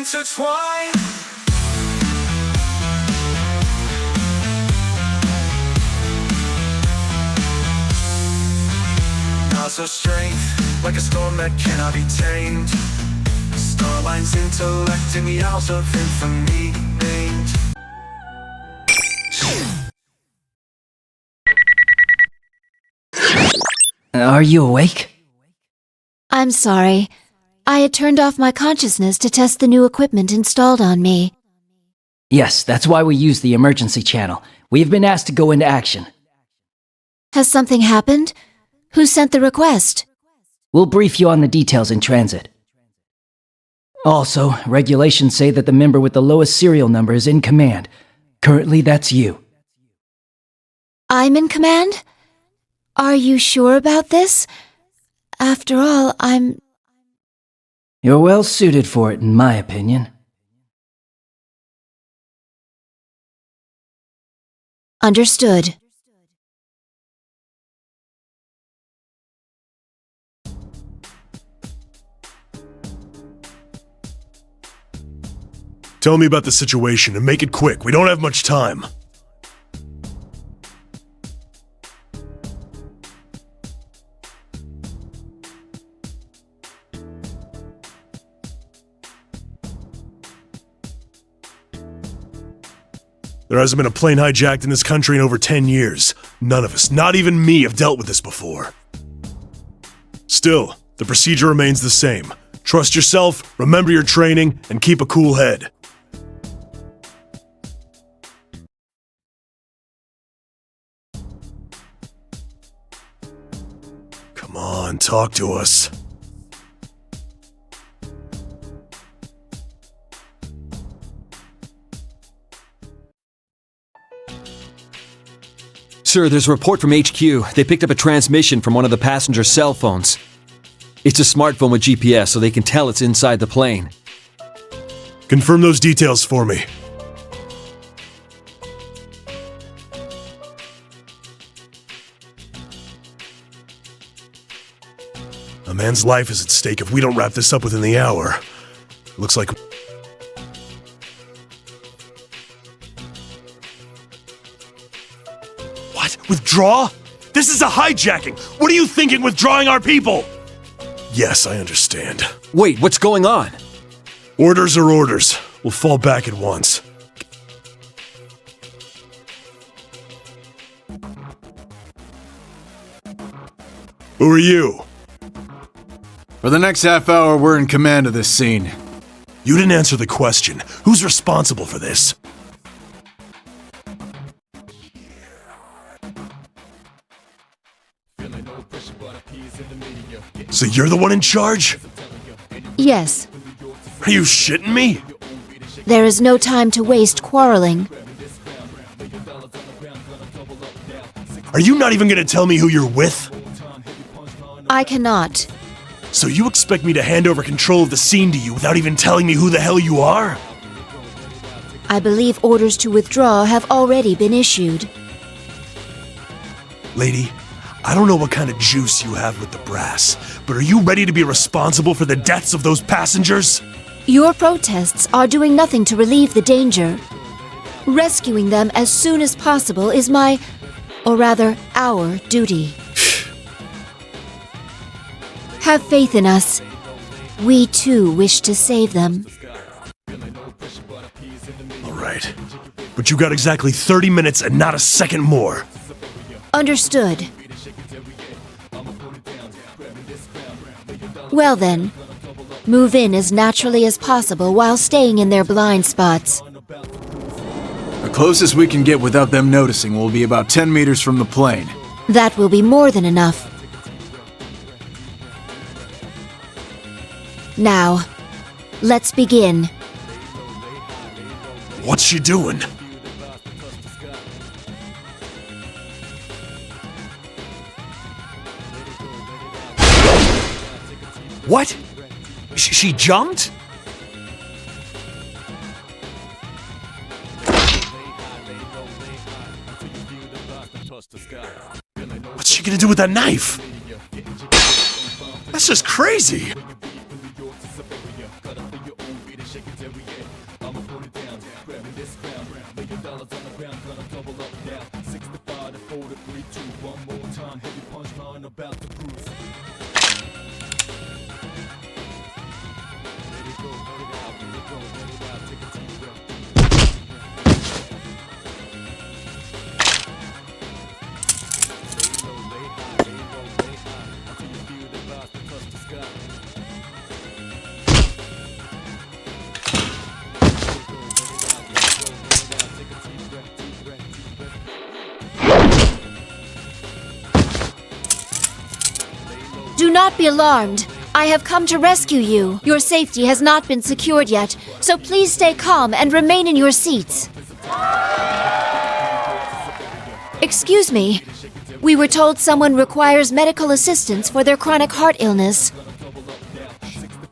intertwine. Ours of strength, like a storm that cannot be tamed. Starline's intellect in the hours of infamy named. Are you awake? I'm sorry. I had turned off my consciousness to test the new equipment installed on me. Yes, that's why we use the emergency channel. We've been asked to go into action. Has something happened? Who sent the request? We'll brief you on the details in transit. Also, regulations say that the member with the lowest serial number is in command. Currently, that's you. I'm in command? Are you sure about this? After all, You're well suited for it, in my opinion. Understood. Tell me about the situation and make it quick. We don't have much time. There hasn't been a plane hijacked in this country in over 10 years. None of us, not even me, have dealt with this before. Still, the procedure remains the same. Trust yourself, remember your training, and keep a cool head. Come on, talk to us. Sir, there's a report from HQ. They picked up a transmission from one of the passenger's cell phones. It's a smartphone with GPS, so they can tell it's inside the plane. Confirm those details for me. A man's life is at stake if we don't wrap this up within the hour. Looks like... What? Withdraw? This is a hijacking! What are you thinking, withdrawing our people? Yes, I understand. Wait, what's going on? Orders are orders. We'll fall back at once. Who are you? For the next half hour, we're in command of this scene. You didn't answer the question. Who's responsible for this? So you're the one in charge? Yes. Are you shitting me? There is no time to waste quarreling. Are you not even gonna tell me who you're with? I cannot. So you expect me to hand over control of the scene to you without even telling me who the hell you are? I believe orders to withdraw have already been issued. Lady, I don't know what kind of juice you have with the brass, but are you ready to be responsible for the deaths of those passengers? Your protests are doing nothing to relieve the danger. Rescuing them as soon as possible is my, or rather, our duty. Have faith in us. We too wish to save them. All right, but you got exactly 30 minutes and not a second more. Understood. Well then, move in as naturally as possible while staying in their blind spots. The closest we can get without them noticing will be about 10 meters from the plane. That will be more than enough. Now, let's begin. What's she doing? What? She jumped? What's she gonna do with that knife? That's just crazy. Do not be alarmed. I have come to rescue you. Your safety has not been secured yet, so please stay calm and remain in your seats. Excuse me. We were told someone requires medical assistance for their chronic heart illness.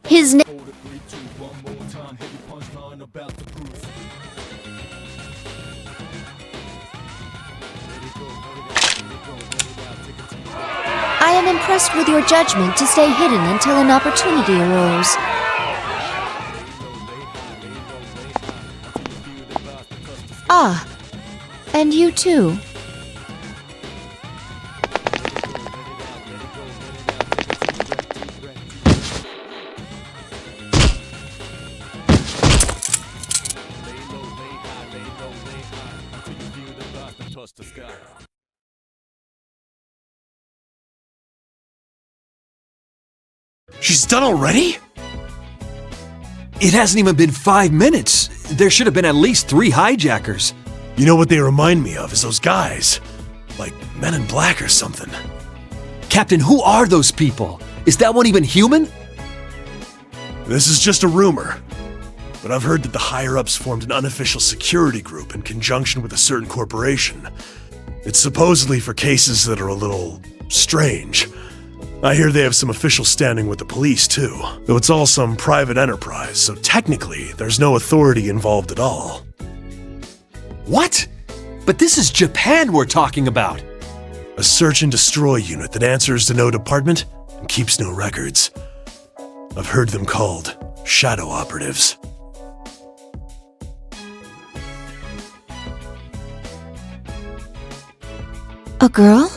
His name... I am impressed with your judgment to stay hidden until an opportunity arose. Ah, and you too. She's done already? It hasn't even been 5 minutes. There should have been at least 3 hijackers. You know what they remind me of is those guys. Like Men in Black or something. Captain, who are those people? Is that one even human? This is just a rumor. But I've heard that the higher-ups formed an unofficial security group in conjunction with a certain corporation. It's supposedly for cases that are a little strange. I hear they have some official standing with the police, too. Though it's all some private enterprise, so technically, there's no authority involved at all. What? But this is Japan we're talking about. A search and destroy unit that answers to no department and keeps no records. I've heard them called shadow operatives. A girl?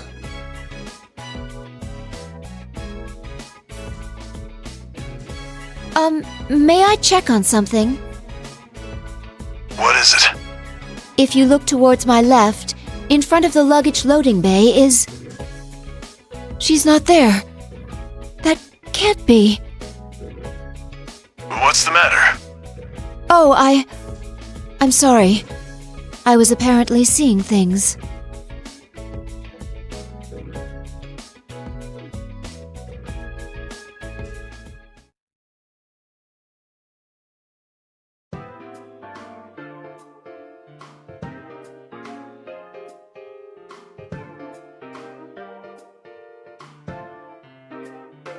May I check on something? What is it? If you look towards my left, in front of the luggage loading bay is... She's not there. That can't be. What's the matter? Oh, I'm sorry. I was apparently seeing things.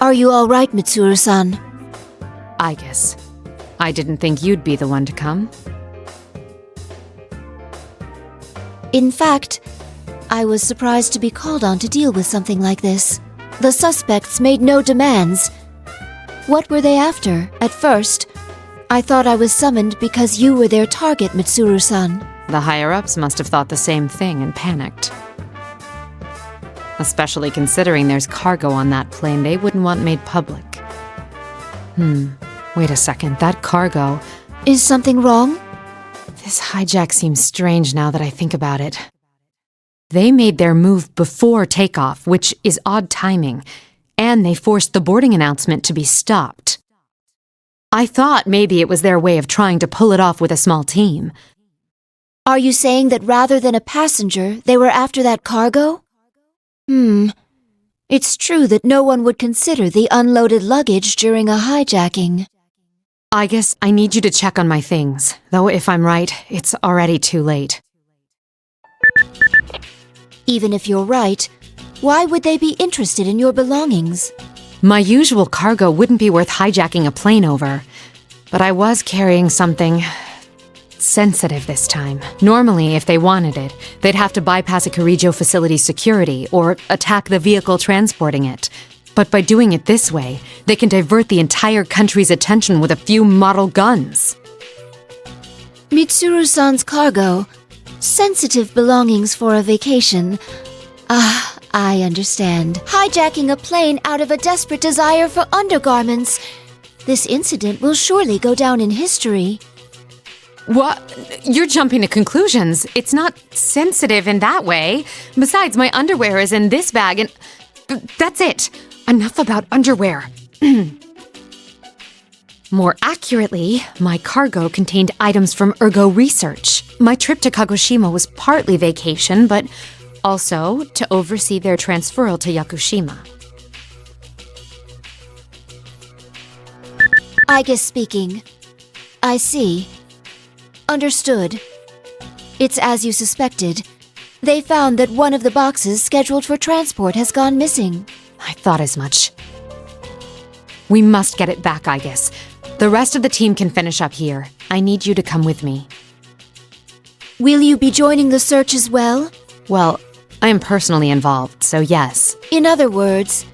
Are you all right, Mitsuru-san? Aigis. I didn't think you'd be the one to come. In fact, I was surprised to be called on to deal with something like this. The suspects made no demands. What were they after? At first, I thought I was summoned because you were their target, Mitsuru-san. The higher-ups must have thought the same thing and panicked. Especially considering there's cargo on that plane they wouldn't want made public. Wait a second, that cargo... Is something wrong? This hijack seems strange now that I think about it. They made their move before takeoff, which is odd timing, and they forced the boarding announcement to be stopped. I thought maybe it was their way of trying to pull it off with a small team. Are you saying that rather than a passenger, they were after that cargo? It's true that no one would consider the unloaded luggage during a hijacking. I guess I need you to check on my things, though if I'm right, it's already too late. Even if you're right, why would they be interested in your belongings? My usual cargo wouldn't be worth hijacking a plane over, but I was carrying something sensitive this time. Normally, if they wanted it, they'd have to bypass a Kirijo facility's security or attack the vehicle transporting it. But by doing it this way, they can divert the entire country's attention with a few model guns. Mitsuru-san's cargo. Sensitive belongings for a vacation. Ah, I understand. Hijacking a plane out of a desperate desire for undergarments. This incident will surely go down in history. What? You're jumping to conclusions. It's not sensitive in that way. Besides, my underwear is in this bag and... That's it. Enough about underwear. More accurately, my cargo contained items from Ergo Research. My trip to Kagoshima was partly vacation, but also to oversee their transferal to Yakushima. Aigis speaking. I see. Understood. It's as you suspected. They found that one of the boxes scheduled for transport has gone missing. I thought as much. We must get it back, Aigis. The rest of the team can finish up here. I need you to come with me. Will you be joining the search as well? Well, I am personally involved, so yes. In other words,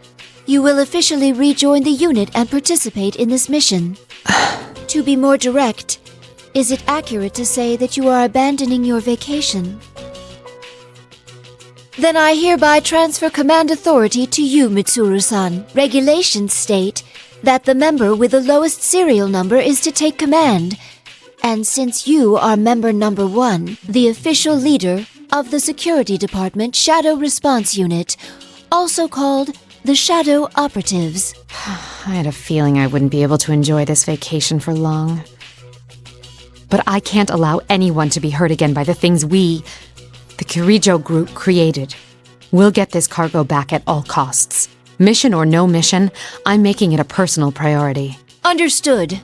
you will officially rejoin the unit and participate in this mission. To be more direct, is it accurate to say that you are abandoning your vacation? Then I hereby transfer command authority to you, Mitsuru-san. Regulations state that the member with the lowest serial number is to take command. And since you are member number 1, the official leader of the Security Department Shadow Response Unit, also called the Shadow Operatives. I had a feeling I wouldn't be able to enjoy this vacation for long. But I can't allow anyone to be hurt again by the things we, the Kirijo group, created. We'll get this cargo back at all costs. Mission or no mission, I'm making it a personal priority. Understood.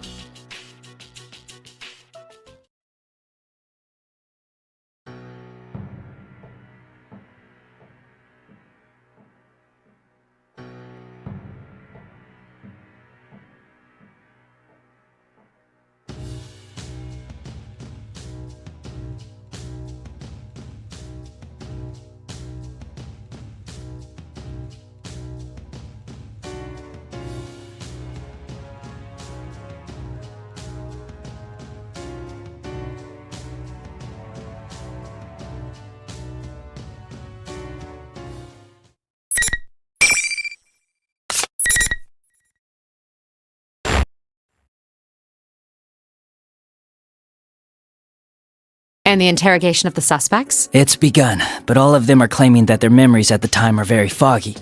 And the interrogation of the suspects? It's begun, but all of them are claiming that their memories at the time are very foggy,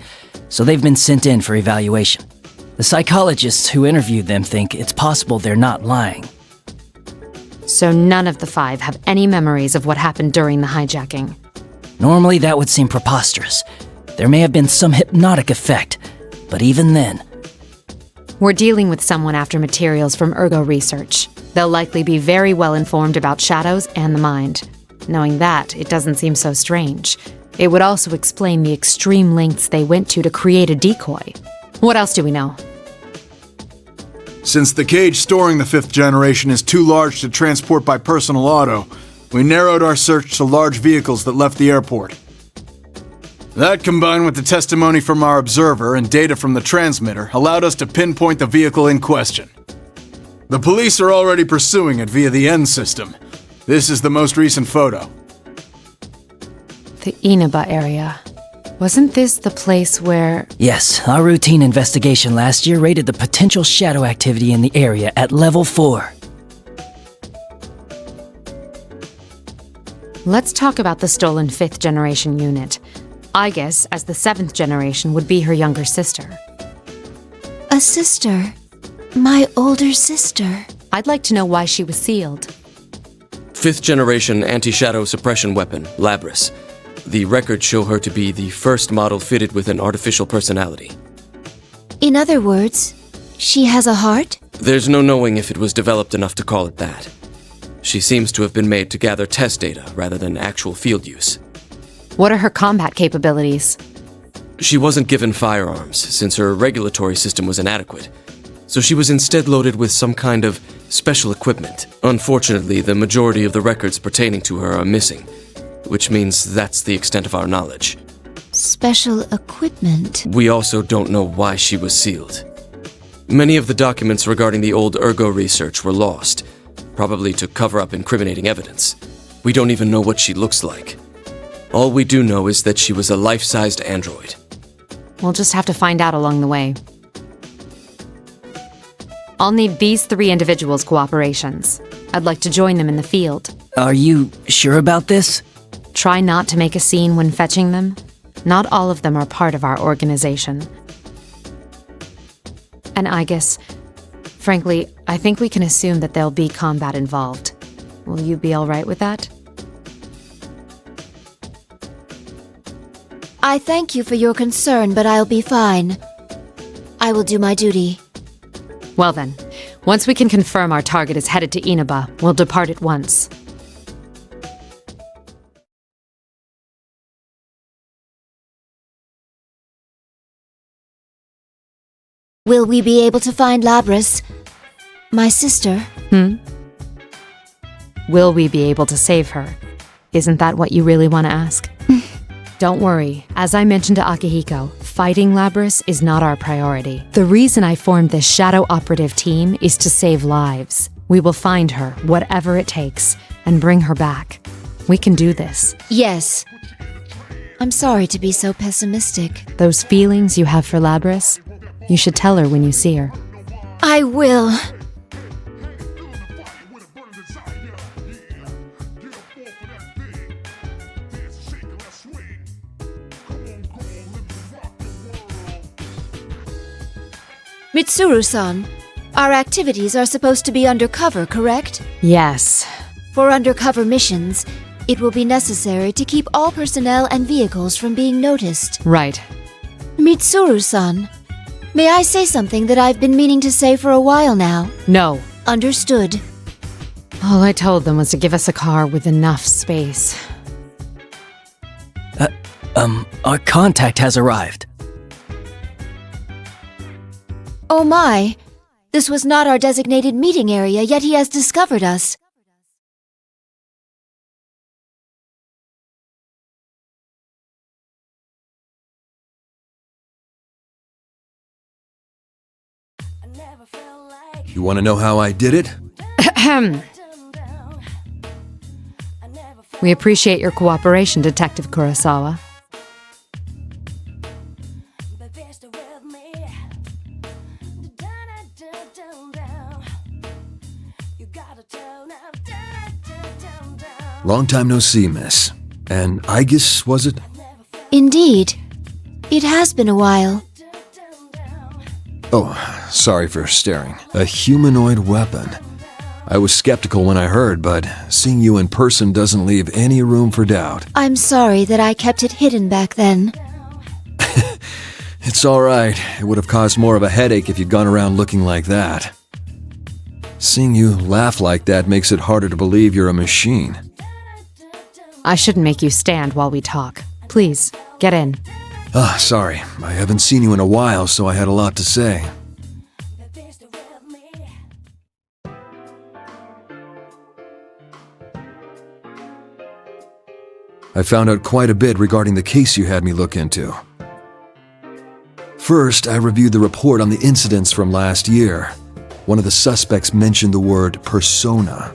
so they've been sent in for evaluation. The psychologists who interviewed them think it's possible they're not lying. So none of the 5 have any memories of what happened during the hijacking. Normally that would seem preposterous. There may have been some hypnotic effect, but even then... We're dealing with someone after materials from Ergo Research. They'll likely be very well informed about shadows and the mind. Knowing that, it doesn't seem so strange. It would also explain the extreme lengths they went to create a decoy. What else do we know? Since the cage storing the 5th generation is too large to transport by personal auto, we narrowed our search to large vehicles that left the airport. That, combined with the testimony from our observer and data from the transmitter, allowed us to pinpoint the vehicle in question. The police are already pursuing it via the N system. This is the most recent photo. The Inaba area. Wasn't this the place where... Yes, our routine investigation last year rated the potential shadow activity in the area at level 4. Let's talk about the stolen 5th generation unit. Aigis, as the 7th generation, would be her younger sister. A sister. My older sister. I'd like to know why she was sealed. 5th generation anti-shadow suppression weapon, Labris. The records show her to be the first model fitted with an artificial personality. In other words, she has a heart? There's no knowing if it was developed enough to call it that. She seems to have been made to gather test data rather than actual field use. What are her combat capabilities? She wasn't given firearms, since her regulatory system was inadequate. So she was instead loaded with some kind of special equipment. Unfortunately, the majority of the records pertaining to her are missing, which means that's the extent of our knowledge. Special equipment? We also don't know why she was sealed. Many of the documents regarding the old Ergo research were lost. probably to cover up incriminating evidence. We don't even know what she looks like. All we do know is that she was a life-sized android. We'll just have to find out along the way. I'll need these 3 individuals' cooperations. I'd like to join them in the field. Are you sure about this? Try not to make a scene when fetching them. Not all of them are part of our organization. And Aigis, frankly, I think we can assume that there'll be combat involved. Will you be all right with that? I thank you for your concern, but I'll be fine. I will do my duty. Well then, once we can confirm our target is headed to Inaba, we'll depart at once. Will we be able to find Labris, my sister? Will we be able to save her? Isn't that what you really want to ask? Don't worry. As I mentioned to Akihiko, fighting Labris is not our priority. The reason I formed this shadow operative team is to save lives. We will find her, whatever it takes, and bring her back. We can do this. Yes. I'm sorry to be so pessimistic. Those feelings you have for Labris, you should tell her when you see her. I will. Mitsuru-san, our activities are supposed to be undercover, correct? Yes. For undercover missions, it will be necessary to keep all personnel and vehicles from being noticed. Right. Mitsuru-san, may I say something that I've been meaning to say for a while now? No. Understood. All I told them was to give us a car with enough space. Our contact has arrived. Oh my! This was not our designated meeting area, yet he has discovered us. You want to know how I did it? We appreciate your cooperation, Detective Kurosawa. Long time no see, miss. And Aigis, was it? Indeed. It has been a while. Oh, sorry for staring. A humanoid weapon. I was skeptical when I heard, but seeing you in person doesn't leave any room for doubt. I'm sorry that I kept it hidden back then. It's alright. It would have caused more of a headache if you'd gone around looking like that. Seeing you laugh like that makes it harder to believe you're a machine. I shouldn't make you stand while we talk. Please, get in. Ah, sorry. I haven't seen you in a while, so I had a lot to say. I found out quite a bit regarding the case you had me look into. First, I reviewed the report on the incidents from last year. One of the suspects mentioned the word persona.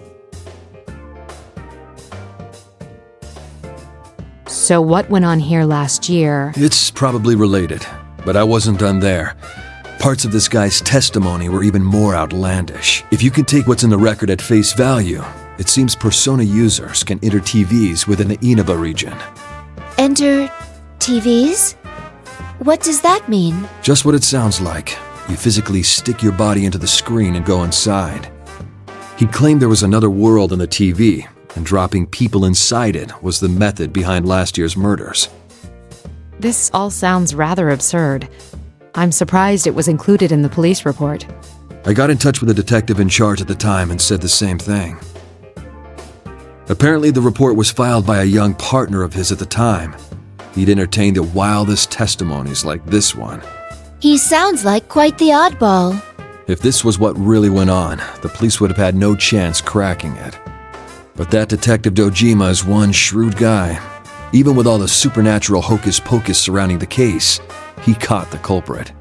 So what went on here last year? It's probably related, but I wasn't done there. Parts of this guy's testimony were even more outlandish. If you can take what's in the record at face value, it seems persona users can enter TVs within the Inaba region. Enter TVs? What does that mean? Just what it sounds like. You physically stick your body into the screen and go inside. He claimed there was another world in the TV, and dropping people inside it was the method behind last year's murders. This all sounds rather absurd. I'm surprised it was included in the police report. I got in touch with the detective in charge at the time and said the same thing. Apparently, the report was filed by a young partner of his at the time. He'd entertained the wildest testimonies like this one. He sounds like quite the oddball. If this was what really went on, the police would have had no chance cracking it. But that Detective Dojima is one shrewd guy. Even with all the supernatural hocus-pocus surrounding the case, he caught the culprit.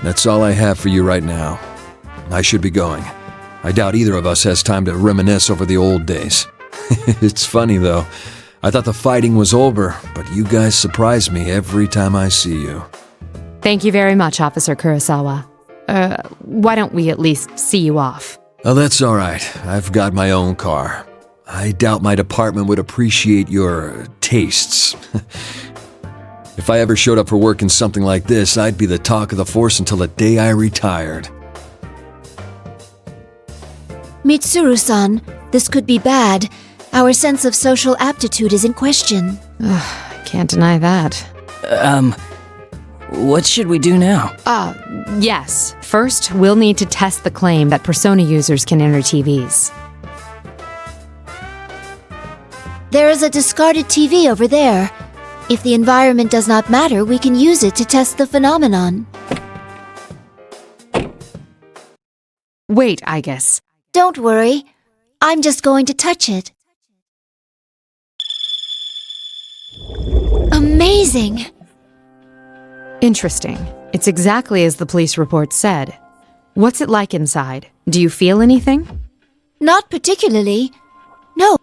That's all I have for you right now. I should be going. I doubt either of us has time to reminisce over the old days. It's funny, though. I thought the fighting was over, but you guys surprise me every time I see you. Thank you very much, Officer Kurosawa. Why don't we at least see you off? Oh, that's all right. I've got my own car. I doubt my department would appreciate your tastes. If I ever showed up for work in something like this, I'd be the talk of the force until the day I retired. Mitsuru-san, this could be bad. Our sense of social aptitude is in question. Can't deny that. What should we do now? Yes. First, we'll need to test the claim that Persona users can enter TVs. There is a discarded TV over there. If the environment does not matter, we can use it to test the phenomenon. Wait, Aigis. Don't worry. I'm just going to touch it. Amazing! Interesting. It's exactly as the police report said. What's it like inside? Do you feel anything? Not particularly. No.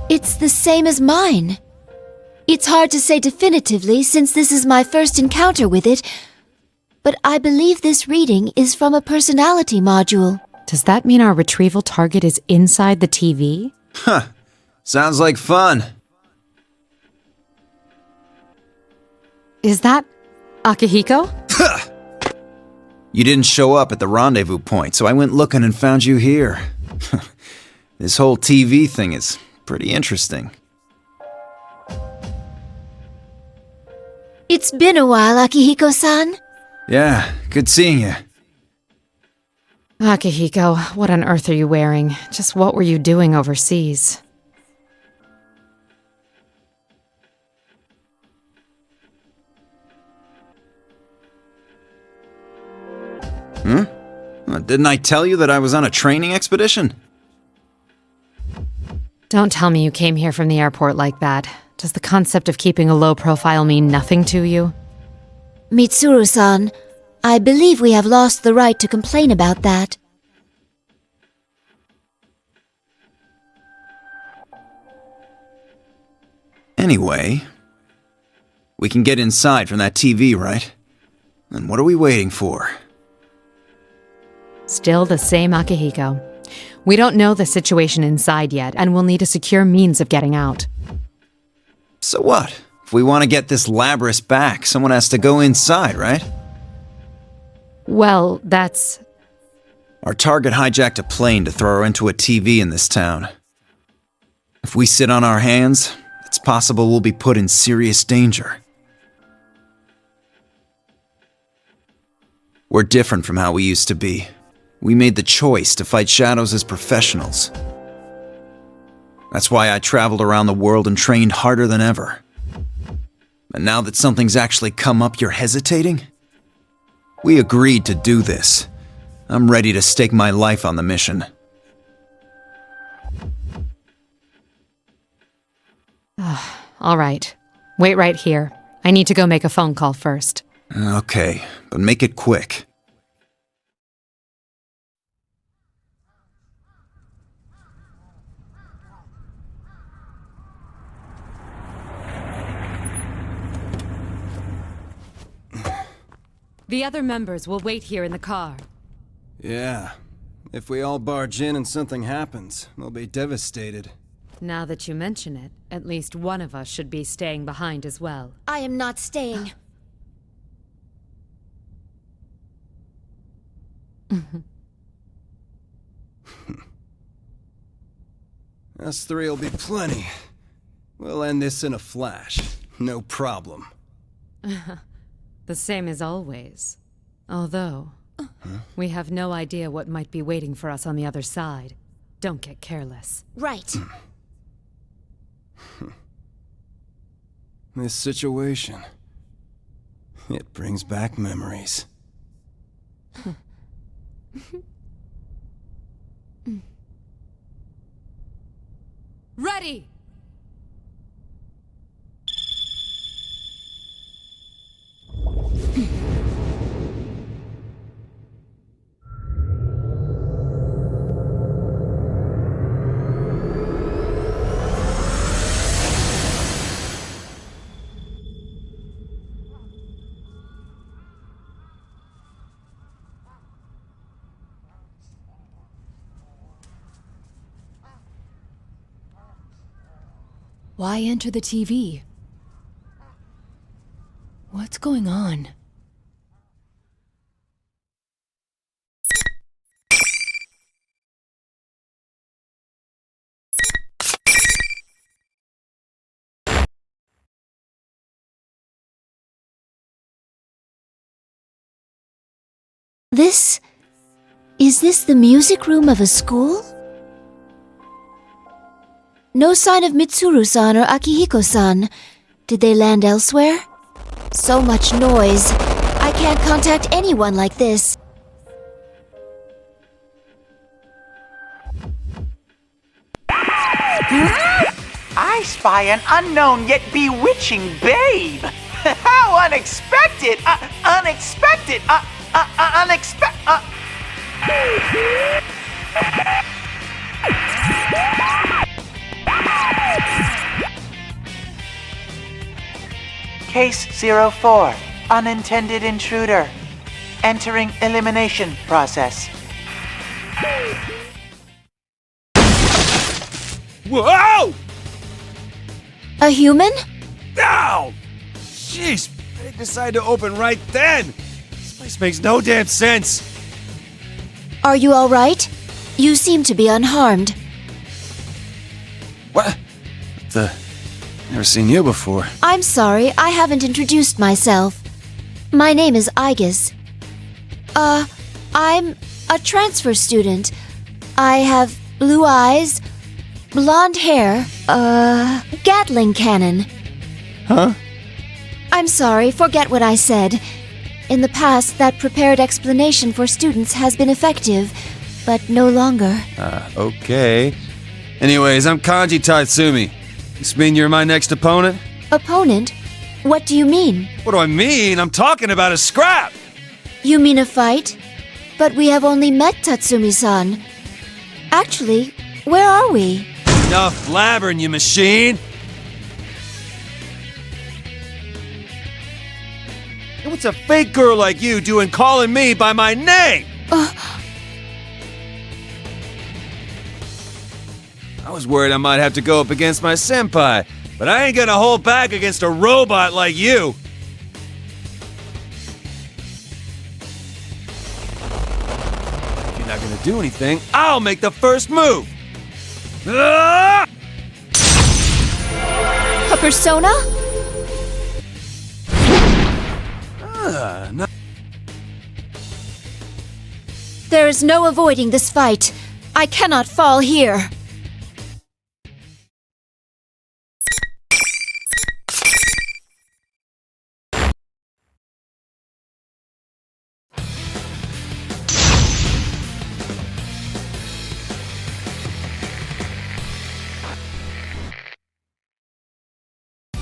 It's the same as mine. It's hard to say definitively since this is my first encounter with it, but I believe this reading is from a personality module. Does that mean our retrieval target is inside the TV? Huh. Sounds like fun. Is that Akihiko? You didn't show up at the rendezvous point, so I went looking and found you here. This whole TV thing is pretty interesting. It's been a while, Akihiko-san. Yeah, good seeing you. Akihiko, what on earth are you wearing? Just what were you doing overseas? Didn't I tell you that I was on a training expedition? Don't tell me you came here from the airport like that. Does the concept of keeping a low profile mean nothing to you? Mitsuru-san, I believe we have lost the right to complain about that. Anyway, we can get inside from that TV, right? And what are we waiting for? Still the same Akihiko. We don't know the situation inside yet, and we'll need a secure means of getting out. So what? If we want to get this Labrys back, someone has to go inside, right? Well, that's... Our target hijacked a plane to throw her into a TV in this town. If we sit on our hands, it's possible we'll be put in serious danger. We're different from how we used to be. We made the choice to fight shadows as professionals. That's why I traveled around the world and trained harder than ever. And now that something's actually come up, you're hesitating? We agreed to do this. I'm ready to stake my life on the mission. All right. Wait right here. I need to go make a phone call first. Okay, but make it quick. The other members will wait here in the car. Yeah. If we all barge in and something happens, they'll be devastated. Now that you mention it, at least one of us should be staying behind as well. I am not staying. Us three will be plenty. We'll end this in a flash. No problem. The same as always. Although, we have no idea what might be waiting for us on the other side. Don't get careless. Right. This situation, it brings back memories. Ready! Why enter the TV? What's going on? Is this the music room of a school? No sign of Mitsuru-san or Akihiko-san. Did they land elsewhere? So much noise. I can't contact anyone like this. I spy an unknown yet bewitching babe. How unexpected! Unexpected! Case 04, unintended intruder. Entering elimination process. Whoa! A human? Ow! Jeez, they decided to open right then. This place makes no damn sense. Are you all right? You seem to be unharmed. What the? Never seen you before. I'm sorry, I haven't introduced myself. My name is Aigis. I'm a transfer student. I have blue eyes, blonde hair, Gatling cannon. Huh? I'm sorry, forget what I said. In the past, that prepared explanation for students has been effective, but no longer. Okay. Anyways, I'm Kanji Tatsumi. This mean you're my next opponent? Opponent? What do you mean? What do I mean? I'm talking about a scrap! You mean a fight? But we have only met Tatsumi-san. Actually, where are we? Enough blabbering, you machine! And what's a fake girl like you doing calling me by my name? I was worried I might have to go up against my senpai, but I ain't gonna hold back against a robot like you. If you're not gonna do anything, I'll make the first move. Ah! A persona? No. There is no avoiding this fight. I cannot fall here.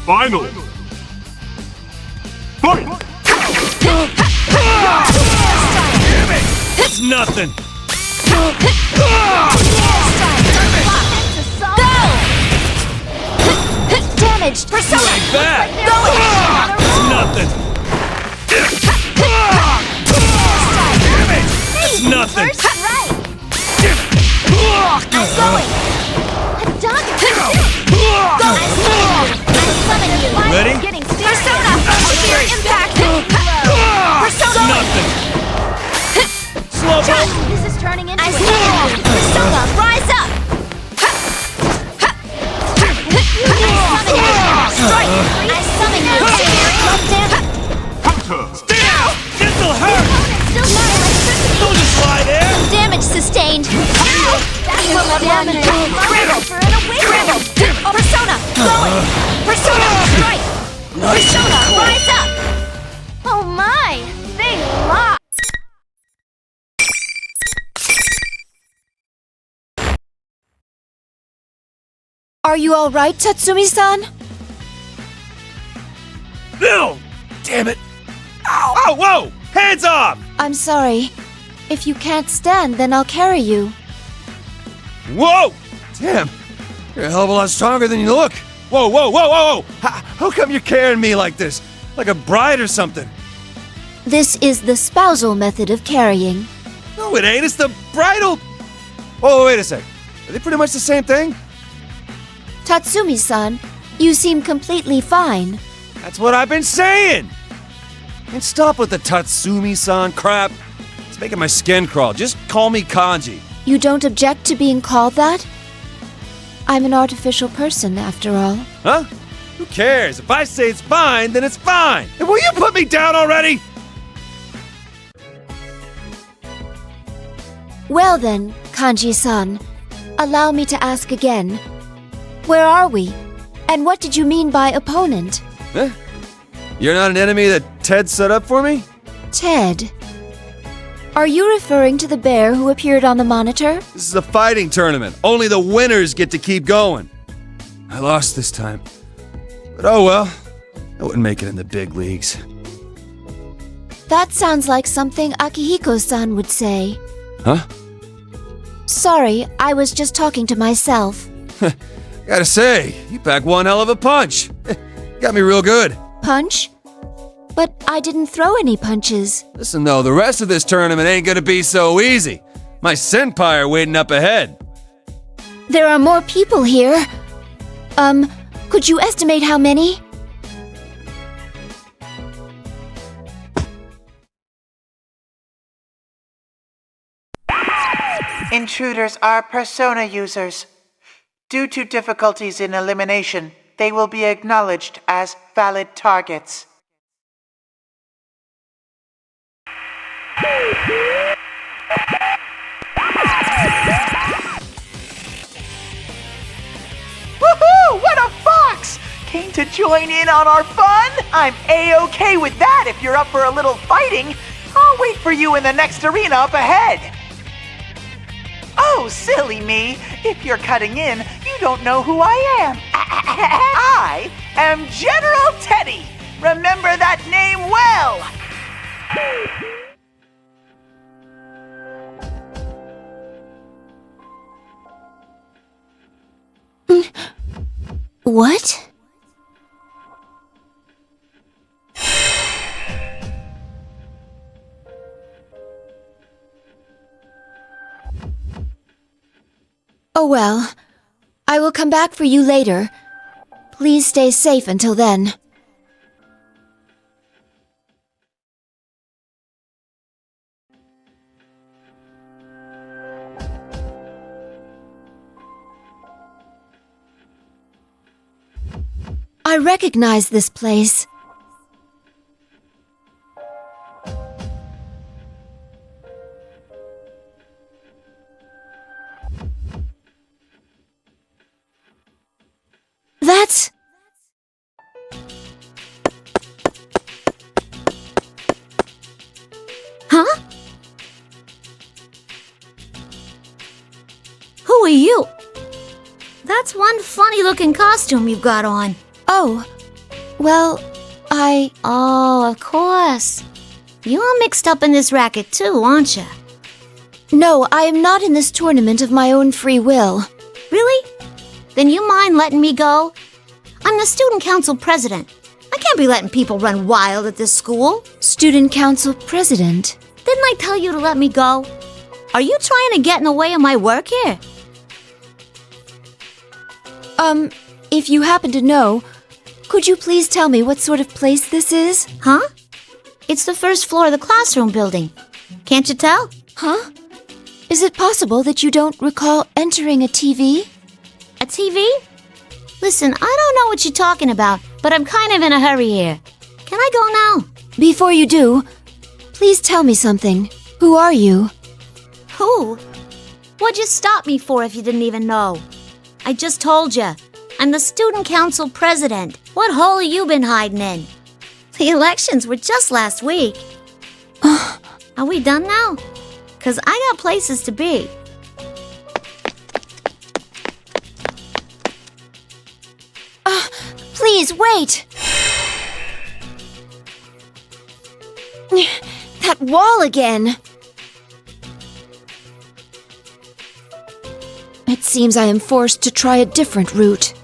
Final! Fight! Damn it! It's nothing! Damaged! Persona! Like that! It's nothing! Damn it! It's nothing! I'm going! Ready? Persona! Sheer impact! Persona! Nothing! Slow mo! This is turning into Persona, rise up! I summon you! Still! This'll hurt! Don't just lie there! Damage sustained! That's what damage! Persona, going! Persona, strike! Persona, rise up! Oh my! They lost! Are you all right, Tatsumi-san? No! Damn it! Ow! Ow! Whoa! Hands off! I'm sorry. If you can't stand, then I'll carry you. Whoa! Damn! You're a hell of a lot stronger than you look! Whoa, whoa, whoa, whoa, whoa! How come you're carrying me like this? Like a bride or something? This is the spousal method of carrying. No, it ain't. It's the bridal... Oh, wait a sec. Are they pretty much the same thing? Tatsumi-san, You seem completely fine. That's what I've been saying! And stop with the Tatsumi-san crap. It's making my skin crawl. Just call me Kanji. You don't object to being called that? I'm an artificial person, after all. Huh? Who cares? If I say it's fine, then it's fine. And will you put me down already? Well then, Kanji-san, allow me to ask again. Where are we? And what did you mean by opponent? Huh? You're not an enemy that Ted set up for me? Ted? Are you referring to the bear who appeared on the monitor? This is a fighting tournament. Only the winners get to keep going. I lost this time. But oh well. I wouldn't make it in the big leagues. That sounds like something Akihiko-san would say. Huh? Sorry, I was just talking to myself. Gotta say, you pack one hell of a punch. Got me real good. Punch? But I didn't throw any punches. Listen though, the rest of this tournament ain't gonna be so easy. My senpai are waiting up ahead. There are more people here. Could you estimate how many? Intruders are persona users. Due to difficulties in elimination, they will be acknowledged as valid targets. Woohoo! What a fox! Came to join in on our fun? I'm A-okay with that if you're up for a little fighting. I'll wait for you in the next arena up ahead. Oh, silly me. If you're cutting in, you don't know who I am. I am General Teddy. Remember that name well. What? Oh well. I will come back for you later. Please stay safe until then. I recognize this place. That's... Huh? Who are you? That's one funny-looking costume you've got on. Oh, well, Oh, of course. You're mixed up in this racket too, aren't you? No, I am not in this tournament of my own free will. Really? Then you mind letting me go? I'm the student council president. I can't be letting people run wild at this school. Student council president? Didn't I tell you to let me go? Are you trying to get in the way of my work here? If you happen to know, could you please tell me what sort of place this is? Huh? It's the first floor of the classroom building. Can't you tell? Huh? Is it possible that you don't recall entering a TV? A TV? Listen, I don't know what you're talking about, but I'm kind of in a hurry here. Can I go now? Before you do, please tell me something. Who are you? Who? What'd you stop me for if you didn't even know? I just told you. I'm the student council president. What hole have you been hiding in? The elections were just last week. Are we done now? 'Cause I got places to be. Please, wait! That wall again! It seems I am forced to try a different route.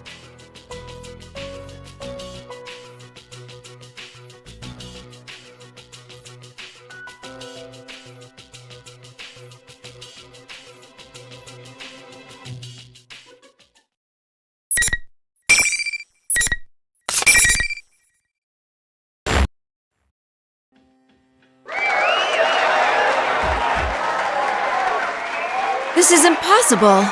This is impossible.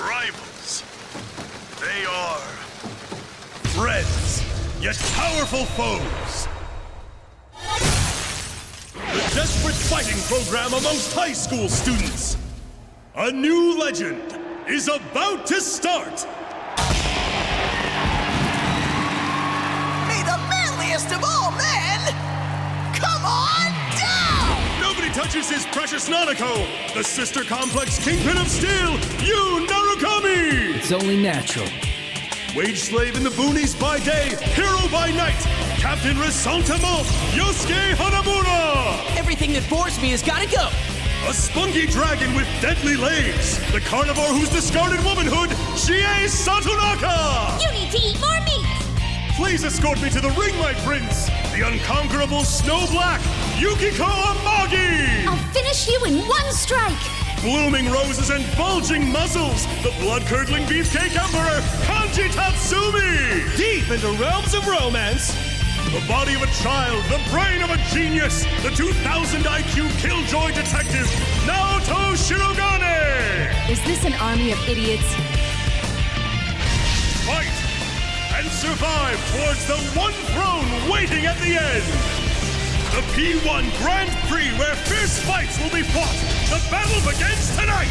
Rivals. They are friends, yet powerful foes. The desperate fighting program amongst high school students. A new legend is about to start. May the manliest of all men come on down! Nobody touches his precious Nanako, the sister complex kingpin of steel, Yu Narukami! It's only natural. Wage slave in the boonies by day, hero by night, Captain Resentiment, Yosuke Hanamura! Everything that bores me has gotta go! A spunky dragon with deadly legs, the carnivore who's discarded womanhood, Chie Satonaka! You need to eat more meat! Please escort me to the ring, my prince, the unconquerable Snow Black, Yukiko Amagi! I'll finish you in one strike! Blooming roses and bulging muzzles, the blood-curdling beefcake emperor, Kanji Tatsumi! Deep into realms of romance. The body of a child, the brain of a genius, the 2000 IQ killjoy detective, Naoto Shirogane! Is this an army of idiots? Fight and survive towards the one throne waiting at the end! The P1 Grand Prix where fierce fights will be fought! The battle begins tonight!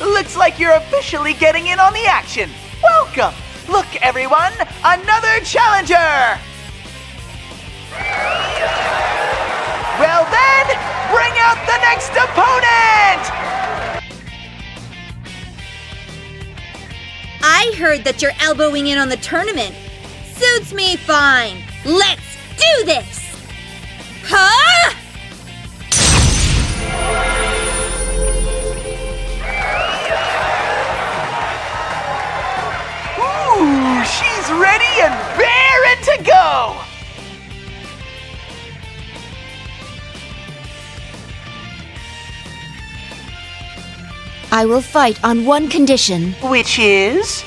Looks like you're officially getting in on the action. Welcome! Look, everyone, another challenger! Well then, bring out the next opponent! I heard that you're elbowing in on the tournament. Suits me fine. Let's do this! Huh? Ooh, she's ready and raring to go! I will fight on one condition. Which is?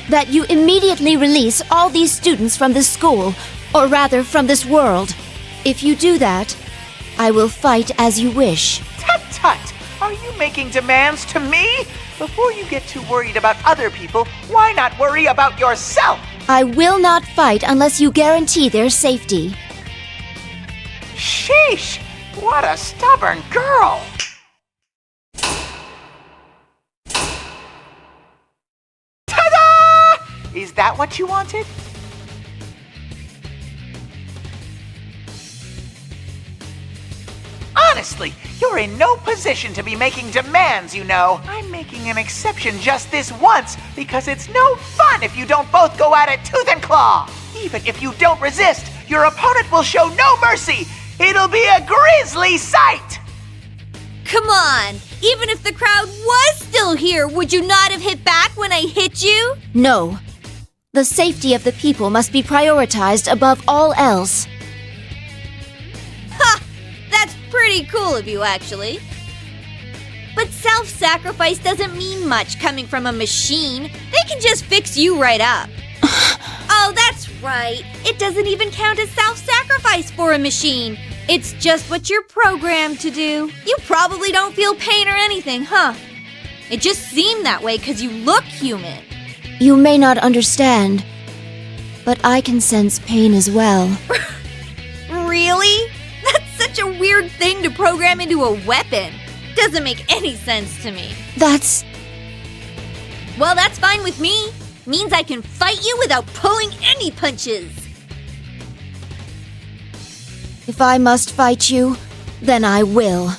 That you immediately release all these students from this school, or rather from this world. If you do that, I will fight as you wish. Tut tut! Are you making demands to me? Before you get too worried about other people, why not worry about yourself? I will not fight unless you guarantee their safety. Sheesh! What a stubborn girl! Ta-da! Is that what you wanted? Honestly, you're in no position to be making demands, you know. I'm making an exception just this once because it's no fun if you don't both go at it tooth and claw. Even if you don't resist, your opponent will show no mercy. It'll be a grisly sight. Come on! Even if the crowd was still here, would you not have hit back when I hit you? No. The safety of the people must be prioritized above all else. Ha! That's pretty cool of you, actually. But self-sacrifice doesn't mean much coming from a machine. They can just fix you right up. Oh, that's right. It doesn't even count as self-sacrifice for a machine. It's just what you're programmed to do. You probably don't feel pain or anything, huh? It just seemed that way because you look human. You may not understand, but I can sense pain as well. Really? That's such a weird thing to program into a weapon. Doesn't make any sense to me. Well, that's fine with me. Means I can fight you without pulling any punches. If I must fight you, then I will.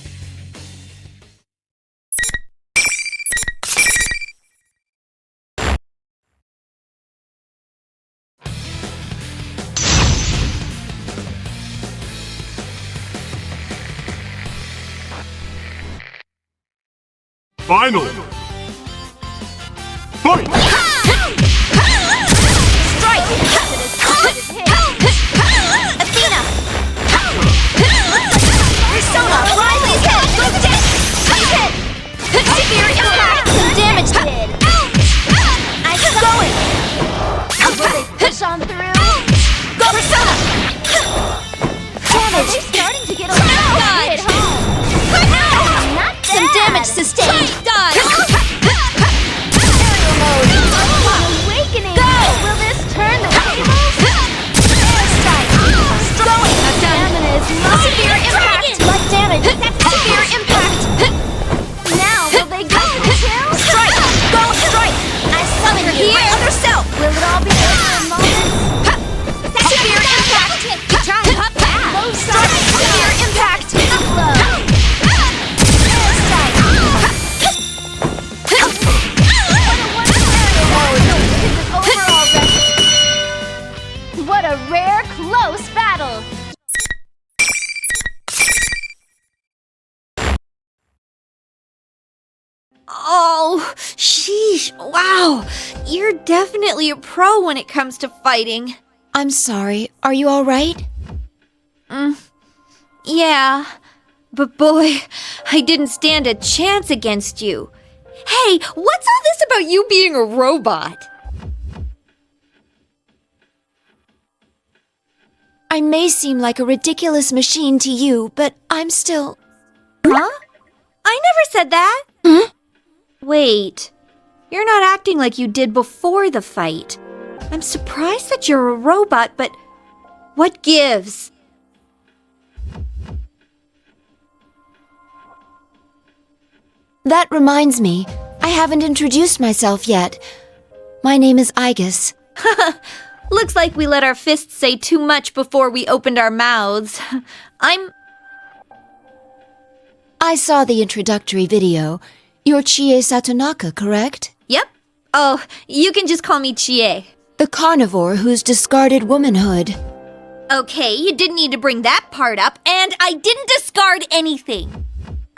Finally! Fight! Strike! Athena! Persona! Riley's head! Goes dead! He's hit! Severe impact! Some damage did! I'm going! Will they push on through? Go Persona! Damage! They're starting to get a little hit home! Not bad! Some damage sustained! Dodge! Aerial mode! Awakening! Go! Will this turn the tables? Airstrike! Going! Stamina is not severe impact! Less damage! Severe impact! Now, will they go for the kill? Strike! Go strike! I summon you, my other self! Will it all be over in moments? Severe impact! Try and hop back! Low strike! Severe impact! Upload! Airstrike! What a rare, close battle! Oh, sheesh, wow. You're definitely a pro when it comes to fighting. I'm sorry. Are you all right? Yeah, but boy, I didn't stand a chance against you. Hey, what's all this about you being a robot? I may seem like a ridiculous machine to you, but I'm still... Huh? I never said that. Huh? Wait, you're not acting like you did before the fight. I'm surprised that you're a robot, but what gives? That reminds me, I haven't introduced myself yet. My name is Aigis. Looks like we let our fists say too much before we opened our mouths. I saw the introductory video. You're Chie Satonaka, correct? Yep. Oh, you can just call me Chie. The carnivore who's discarded womanhood. Okay, you didn't need to bring that part up, and I didn't discard anything.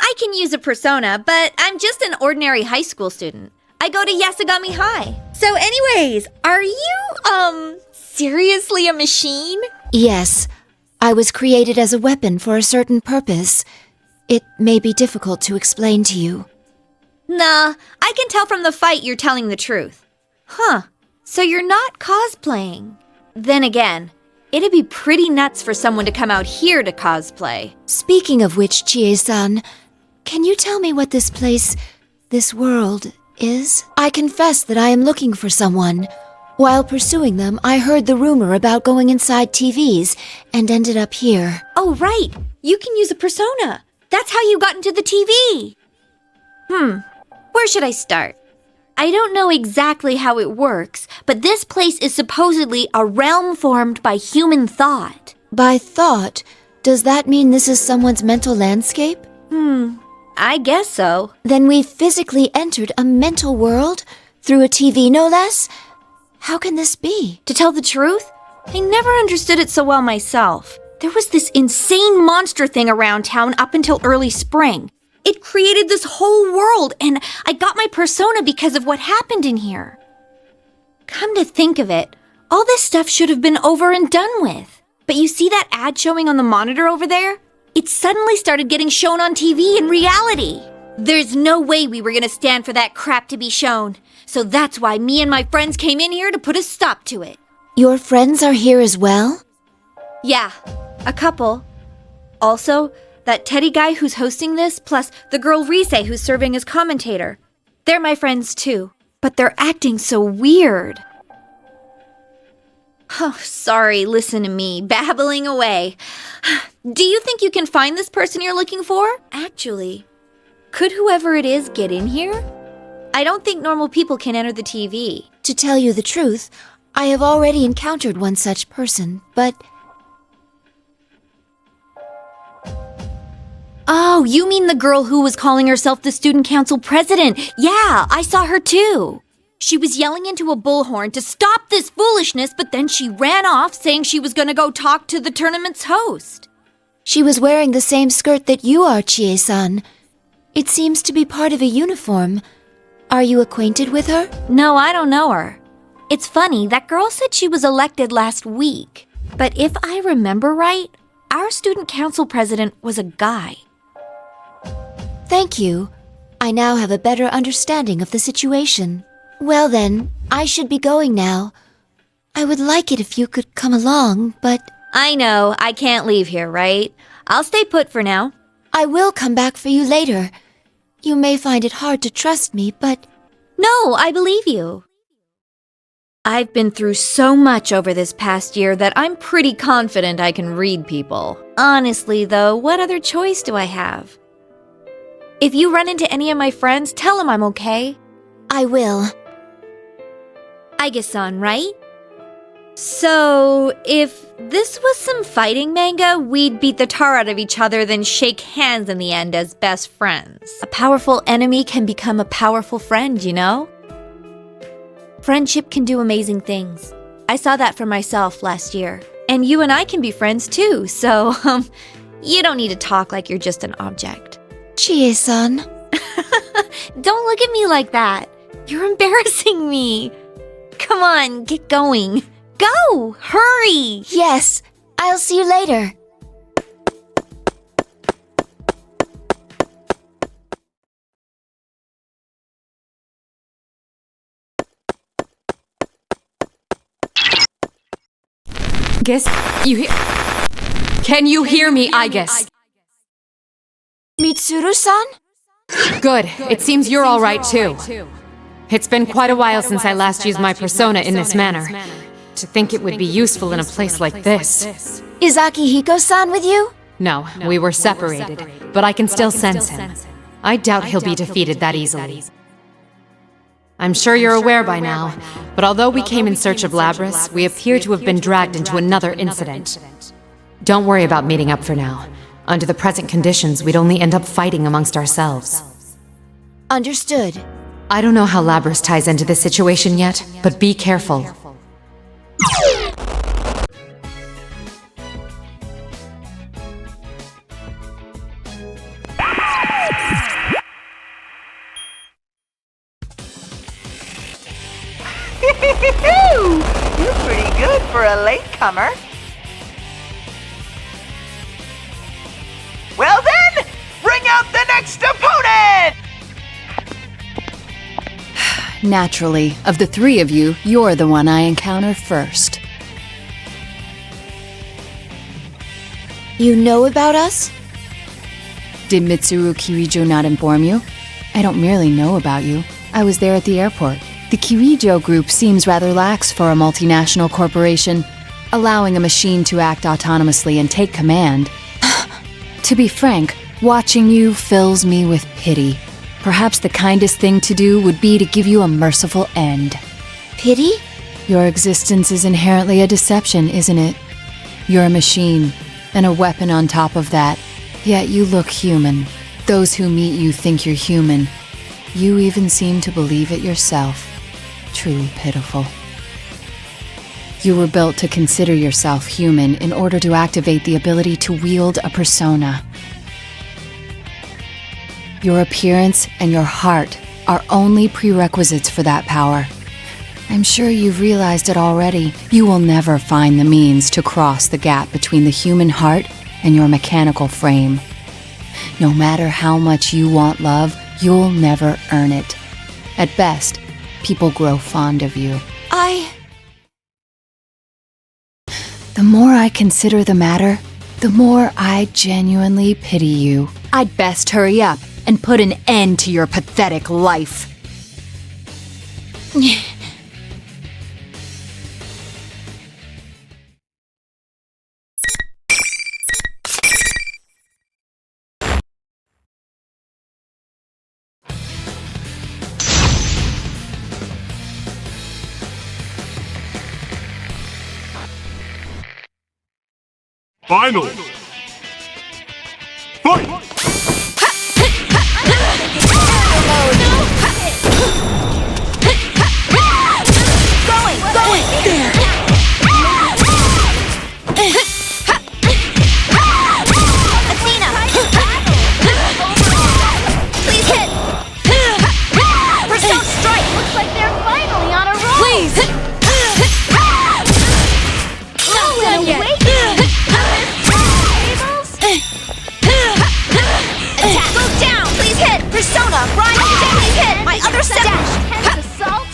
I can use a persona, but I'm just an ordinary high school student. I go to Yasugami High. So anyways, are you, seriously a machine? Yes. I was created as a weapon for a certain purpose. It may be difficult to explain to you. Nah, I can tell from the fight you're telling the truth. Huh, so you're not cosplaying. Then again, it'd be pretty nuts for someone to come out here to cosplay. Speaking of which, Chie-san, can you tell me what this place, this world, is? I confess that I am looking for someone. While pursuing them, I heard the rumor about going inside TVs and ended up here. Oh, right. You can use a persona. That's how you got into the TV. Where should I start? I don't know exactly how it works, but this place is supposedly a realm formed by human thought. By thought? Does that mean this is someone's mental landscape? I guess so. Then we've physically entered a mental world? Through a TV, no less? How can this be? To tell the truth, I never understood it so well myself. There was this insane monster thing around town up until early spring. It created this whole world, and I got my persona because of what happened in here. Come to think of it, all this stuff should have been over and done with. But you see that ad showing on the monitor over there? It suddenly started getting shown on TV in reality. There's no way we were gonna stand for that crap to be shown. So that's why me and my friends came in here to put a stop to it. Your friends are here as well? Yeah, a couple. Also, that Teddy guy who's hosting this, plus the girl Rise who's serving as commentator. They're my friends too, but they're acting so weird. Oh, sorry, listen to me, babbling away. Do you think you can find this person you're looking for? Actually, could whoever it is get in here? I don't think normal people can enter the TV. To tell you the truth, I have already encountered one such person, but... Oh, you mean the girl who was calling herself the student council president? Yeah, I saw her too. She was yelling into a bullhorn to stop this foolishness, but then she ran off saying she was going to go talk to the tournament's host. She was wearing the same skirt that you are, Chie-san. It seems to be part of a uniform. Are you acquainted with her? No, I don't know her. It's funny, that girl said she was elected last week. But if I remember right, our student council president was a guy. Thank you. I now have a better understanding of the situation. Well then, I should be going now. I would like it if you could come along, but... I know, I can't leave here, right? I'll stay put for now. I will come back for you later. You may find it hard to trust me, but... No, I believe you. I've been through so much over this past year that I'm pretty confident I can read people. Honestly, though, what other choice do I have? If you run into any of my friends, tell them I'm okay. I will. Aigis-san, right? So, if this was some fighting manga, we'd beat the tar out of each other, then shake hands in the end as best friends. A powerful enemy can become a powerful friend, you know? Friendship can do amazing things. I saw that for myself last year. And you and I can be friends too, so, you don't need to talk like you're just an object. Chie-san. Don't look at me like that. You're embarrassing me. Come on, get going. Go! Hurry! Yes, I'll see you later. Guess you hear... Can you hear me, Aigis? Mitsuru-san? Good. It seems you're all right, too. It's been quite a while since I last used my persona in this manner. To think it would be useful in a place like this. Is Akihiko-san with you? No, we were separated, but I can still sense him. I doubt he'll be defeated that easily. I'm sure you're aware by now, but although we came in search of Labras, we appear to have been dragged into another incident. Don't worry about meeting up for now. Under the present conditions, we'd only end up fighting amongst ourselves. Understood. I don't know how Labras ties into this situation yet, but be careful. You're pretty good for a latecomer. Well then, bring out the next opponent! Naturally, of the three of you, you're the one I encounter first. You know about us? Did Mitsuru Kirijo not inform you? I don't merely know about you. I was there at the airport. The Kirijo group seems rather lax for a multinational corporation, allowing a machine to act autonomously and take command. To be frank, watching you fills me with pity. Perhaps the kindest thing to do would be to give you a merciful end. Pity? Your existence is inherently a deception, isn't it? You're a machine, and a weapon on top of that. Yet you look human. Those who meet you think you're human. You even seem to believe it yourself. Truly pitiful. You were built to consider yourself human in order to activate the ability to wield a persona. Your appearance and your heart are only prerequisites for that power. I'm sure you've realized it already. You will never find the means to cross the gap between the human heart and your mechanical frame. No matter how much you want love, you'll never earn it. At best, people grow fond of you. The more I consider the matter, the more I genuinely pity you. I'd best hurry up and put an end to your pathetic life. Finally! Fight! Rise to Jackie's hit! My other self! Assault?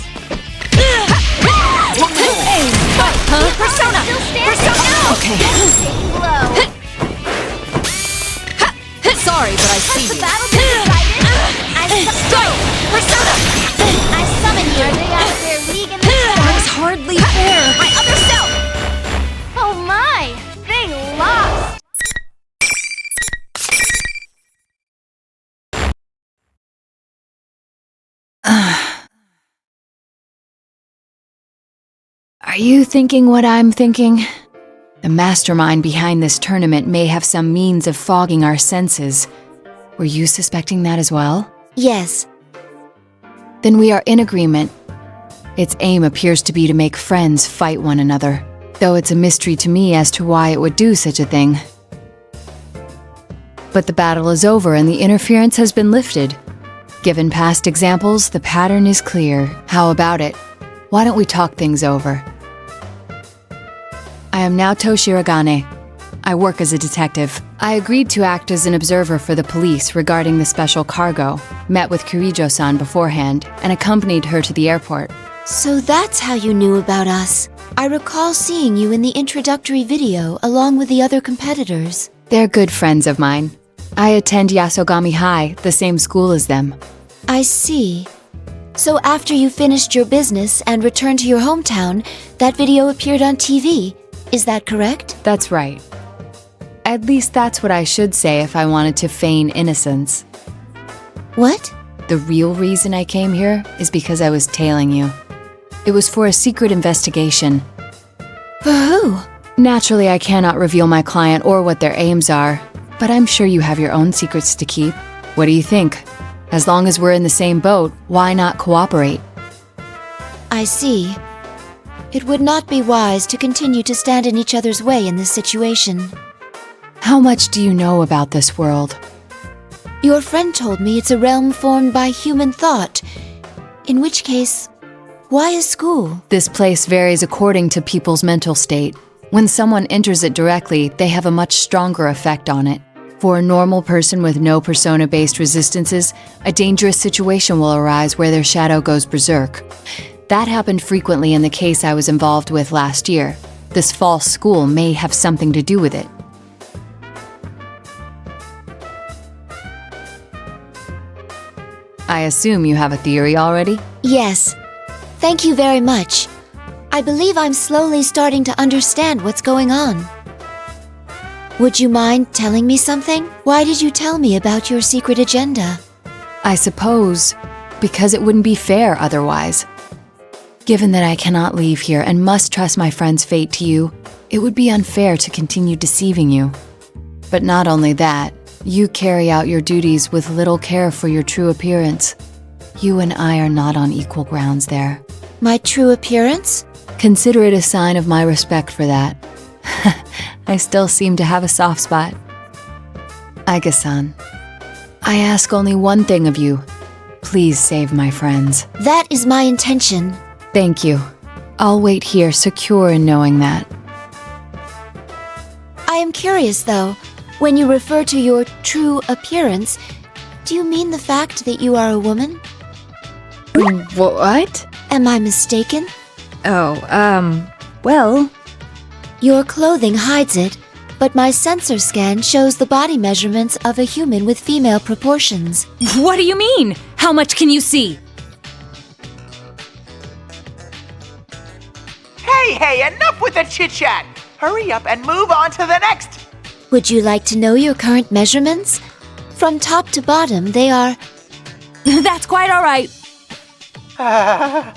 Persona! Persona! Okay. Blow. Sorry, but I see The you. battle been decided? Persona! I summon you. Are they out of their league in this That is hardly fair. My other self! Oh my! They lost! Are you thinking what I'm thinking? The mastermind behind this tournament may have some means of fogging our senses. Were you suspecting that as well? Yes. Then we are in agreement. Its aim appears to be to make friends fight one another, though it's a mystery to me as to why it would do such a thing. But the battle is over and the interference has been lifted. Given past examples, the pattern is clear. How about it? Why don't we talk things over? I am now Toshiragane. I work as a detective. I agreed to act as an observer for the police regarding the special cargo, met with Kirijo-san beforehand, and accompanied her to the airport. So that's how you knew about us. I recall seeing you in the introductory video along with the other competitors. They're good friends of mine. I attend Yasogami High, the same school as them. I see. So after you finished your business and returned to your hometown, that video appeared on TV. Is that correct? That's right. At least that's what I should say if I wanted to feign innocence. What? The real reason I came here is because I was tailing you. It was for a secret investigation. For who? Naturally, I cannot reveal my client or what their aims are, but I'm sure you have your own secrets to keep. What do you think? As long as we're in the same boat, why not cooperate? I see. It would not be wise to continue to stand in each other's way in this situation. How much do you know about this world? Your friend told me it's a realm formed by human thought. In which case, why a school? This place varies according to people's mental state. When someone enters it directly, they have a much stronger effect on it. For a normal person with no persona-based resistances, a dangerous situation will arise where their shadow goes berserk. That happened frequently in the case I was involved with last year. This false school may have something to do with it. I assume you have a theory already? Yes. Thank you very much. I believe I'm slowly starting to understand what's going on. Would you mind telling me something? Why did you tell me about your secret agenda? I suppose because it wouldn't be fair otherwise. Given that I cannot leave here and must trust my friend's fate to you, it would be unfair to continue deceiving you. But not only that, you carry out your duties with little care for your true appearance. You and I are not on equal grounds there. My true appearance? Consider it a sign of my respect for that. I still seem to have a soft spot. Aigis-san, I ask only one thing of you. Please save my friends. That is my intention. Thank you. I'll wait here, secure in knowing that. I am curious, though. When you refer to your true appearance, do you mean the fact that you are a woman? What? Am I mistaken? Well... Your clothing hides it, but my sensor scan shows the body measurements of a human with female proportions. What do you mean? How much can you see? Hey, enough with the chit-chat! Hurry up and move on to the next! Would you like to know your current measurements? From top to bottom, they are... That's quite all right. Never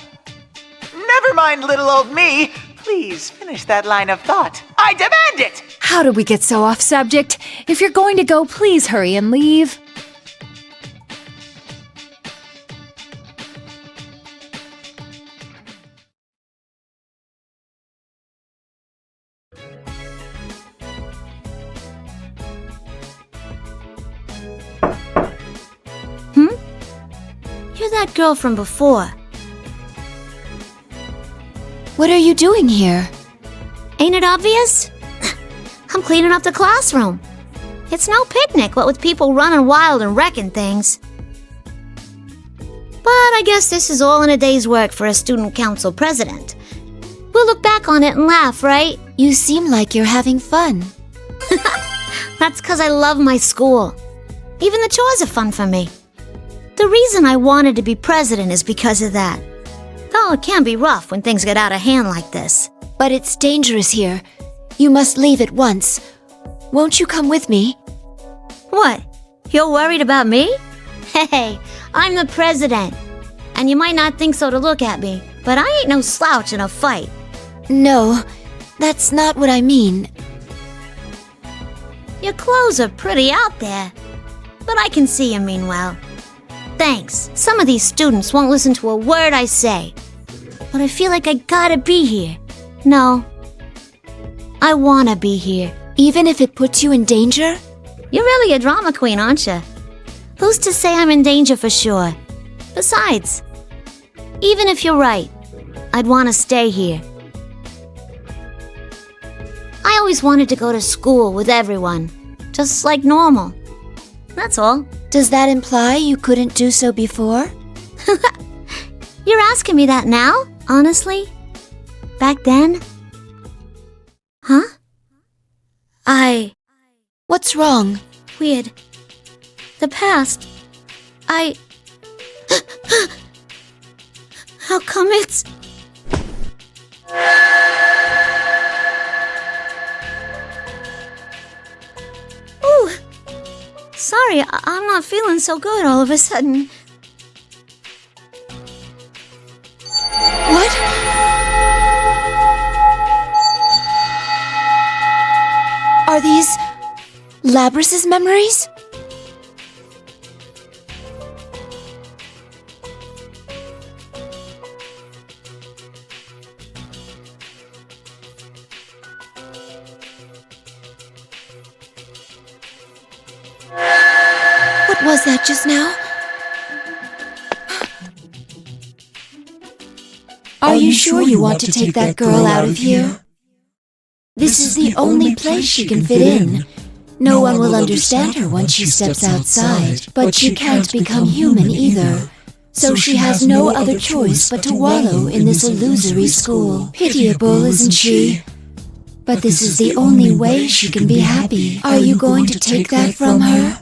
mind, little old me. Please finish that line of thought. I demand it! How did we get so off subject? If you're going to go, please hurry and leave. You're that girl from before. What are you doing here? Ain't it obvious? I'm cleaning up the classroom. It's no picnic, what with people running wild and wrecking things. But I guess this is all in a day's work for a student council president. We'll look back on it and laugh, right? You seem like you're having fun. That's because I love my school. Even the chores are fun for me. The reason I wanted to be president is because of that. Though it can be rough when things get out of hand like this. But it's dangerous here. You must leave at once. Won't you come with me? What? You're worried about me? Hey, I'm the president. And you might not think so to look at me, but I ain't no slouch in a fight. No, that's not what I mean. Your clothes are pretty out there, but I can see you mean well. Thanks. Some of these students won't listen to a word I say, but I feel like I gotta be here. No, I wanna be here. Even if it puts you in danger? You're really a drama queen, aren't you? Who's to say I'm in danger for sure? Besides, even if you're right, I'd want to stay here. I always wanted to go to school with everyone, just like normal. That's all. Does that imply you couldn't do so before? You're asking me that now? Honestly? Back then? Huh? What's wrong? Weird. The past. How come it's... Ooh! Sorry, I'm not feeling so good all of a sudden. What? Are these Labrys's memories? What was that just now? Are you sure you want to take that girl out of here? This is the only place she can fit in. No one will understand her once she steps outside, but she can't become human either. So she has no other choice but to wallow in this illusory school. Pitiable, isn't she? But this is the only way she can be happy. Are you going to take that from her?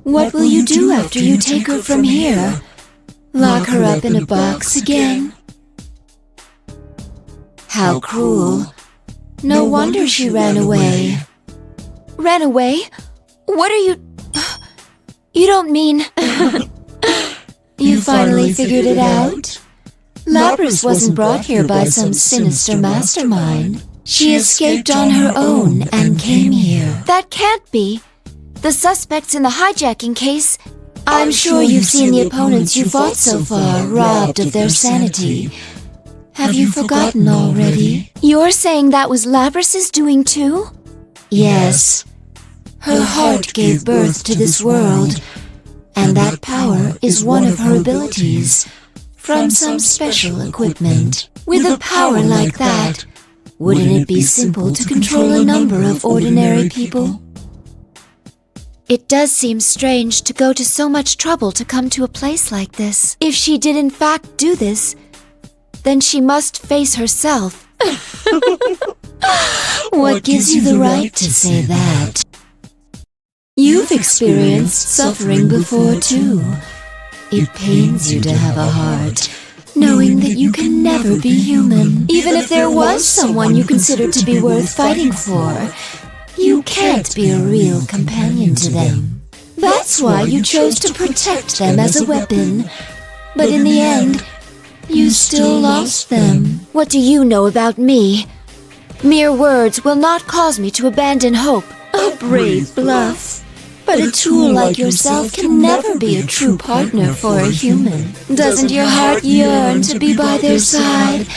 What will you do after you take her from here? Lock her up in a box again? How cruel. No wonder she ran away. Ran away? What are you... You don't mean... You finally figured it out? Labrys wasn't brought here by some sinister mastermind. She escaped on her own and came here. That can't be. The suspects in the hijacking case... I'm sure you've seen the opponents you fought so far robbed of their sanity. Have you forgotten already? You're saying that was Labrys's doing too? Yes. Her heart gave birth to this world, and that power is one of her abilities, from some special equipment. With a power like that, wouldn't it be simple to control a number of ordinary people? It does seem strange to go to so much trouble to come to a place like this. If she did in fact do this, then she must face herself. What gives you the right to say that? You've experienced suffering before too. It pains you to have a heart, knowing that you can never be human. Even if there was someone you considered to be worth fighting for, you can't be a real companion to them. That's why you chose to protect them as a weapon. But in the end, you still lost them. What do you know about me? Mere words will not cause me to abandon hope. A brave bluff. But a tool like yourself can never be a true partner for a human. Doesn't your heart yearn to be by their side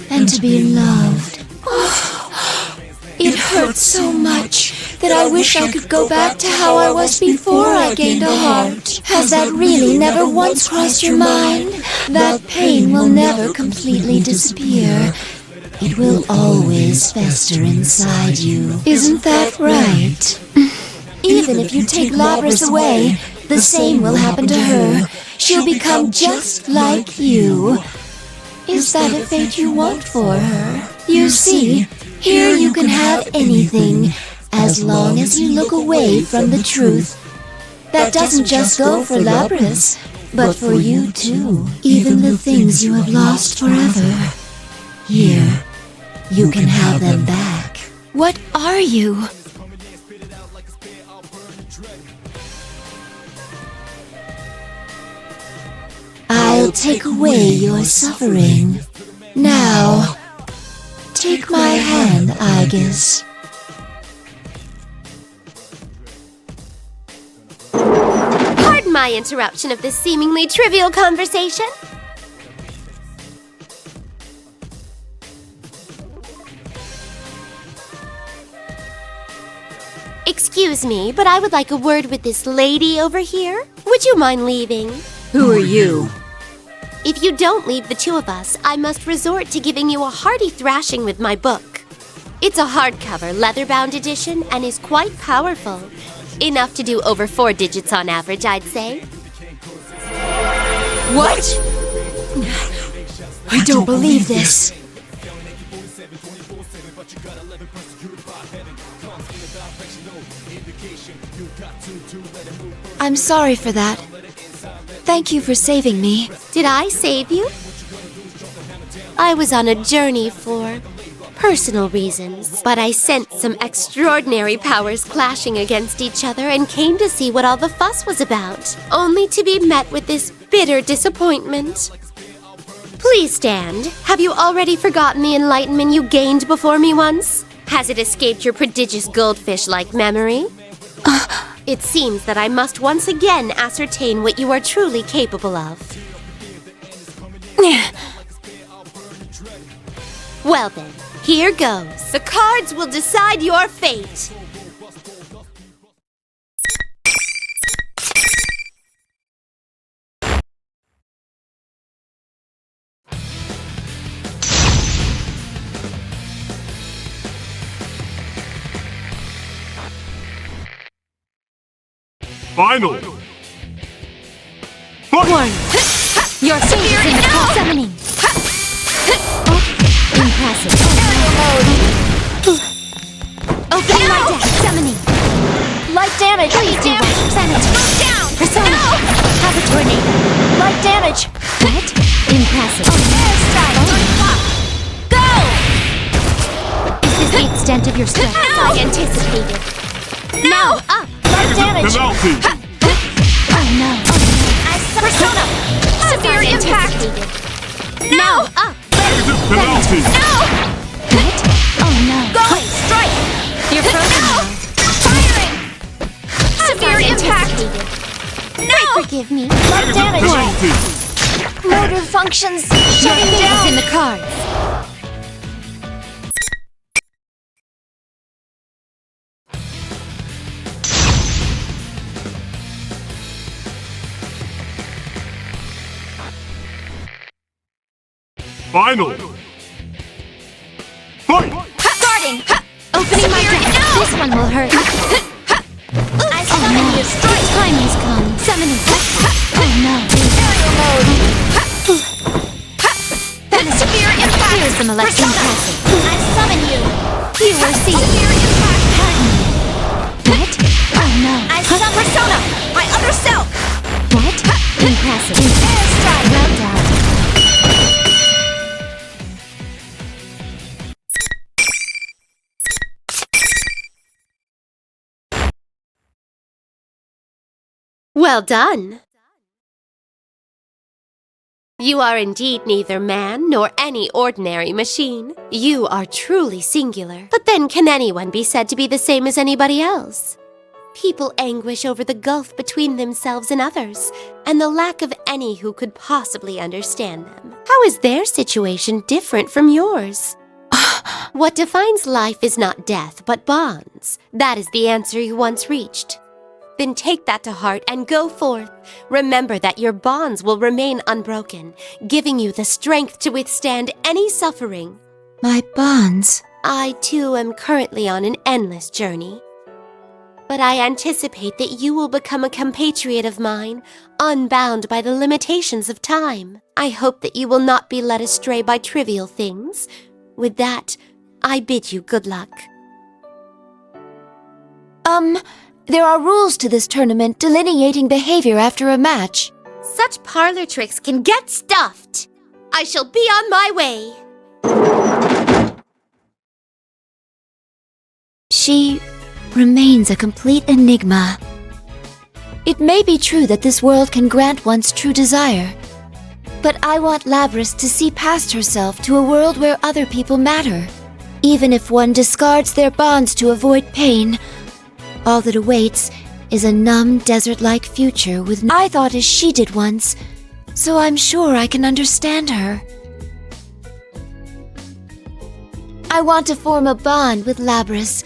and to be loved? Oh, it hurts so much that I wish I could go back to how I was before I gained a heart. Has that really never once crossed your mind? That pain will never completely disappear. It will always fester inside you. Isn't that right? Even if you take Labris away, the same will happen to her. She'll become just like you. Is that a fate you want for her? You see, here you can have anything, as long as you look away from the truth. That doesn't just go for Labris, but for you too. Even the things you have lost forever. Here, you can have them back. What are you? I'll take away your suffering. Now, take my hand, Aigis. Pardon my interruption of this seemingly trivial conversation. Excuse me, but I would like a word with this lady over here. Would you mind leaving? Who are you? If you don't leave the two of us, I must resort to giving you a hearty thrashing with my book. It's a hardcover, leather-bound edition and is quite powerful. Enough to do over 4 digits on average, I'd say. What? I don't believe this. I'm sorry for that. Thank you for saving me. Did I save you? I was on a journey for personal reasons, but I sensed some extraordinary powers clashing against each other and came to see what all the fuss was about, only to be met with this bitter disappointment. Please stand. Have you already forgotten the enlightenment you gained before me once? Has it escaped your prodigious goldfish-like memory? It seems that I must once again ascertain what you are truly capable of. Well then, here goes. The cards will decide your fate. Finally! One. Your fate is in the call. Summoning. Impassive. Opening my deck. Summoning. Light damage! Please do what? Planet. Move down! Persona. Have a tornado. Light damage! What? Impassive. Go! Is this the extent of your strength? As I anticipated. No! Up! Light damage! Penalty! Oh no. Persona! Severe impact! No! Up! Penalty! What? Oh no. Going! Strike! You're frozen now. Firing! Severe impact! No! Forgive me. Light damage! Penalty! Motor functions Your shutting fate is down! in the cards. Finally! Fight! Starting! Opening my deck. This one will hurt. I summon you! Strike! Time has come. Summoning. Oh no. Severe impact! Here's the Molesting Persona! Passive. I summon you! You will see. Severe impact! What? Oh no. I summon Persona! My other self! What? Impassive. Airstrike! Well done. Well done. You are indeed neither man nor any ordinary machine. You are truly singular. But then can anyone be said to be the same as anybody else? People anguish over the gulf between themselves and others, and the lack of any who could possibly understand them. How is their situation different from yours? What defines life is not death, but bonds. That is the answer you once reached. Then take that to heart and go forth. Remember that your bonds will remain unbroken, giving you the strength to withstand any suffering. My bonds. I, too, am currently on an endless journey. But I anticipate that you will become a compatriot of mine, unbound by the limitations of time. I hope that you will not be led astray by trivial things. With that, I bid you good luck. There are rules to this tournament delineating behavior after a match. Such parlor tricks can get stuffed. I shall be on my way. She remains a complete enigma. It may be true that this world can grant one's true desire, but I want Labrys to see past herself to a world where other people matter. Even if one discards their bonds to avoid pain, all that awaits is a numb, desert-like future with I thought as she did once, so I'm sure I can understand her. I want to form a bond with Labrys,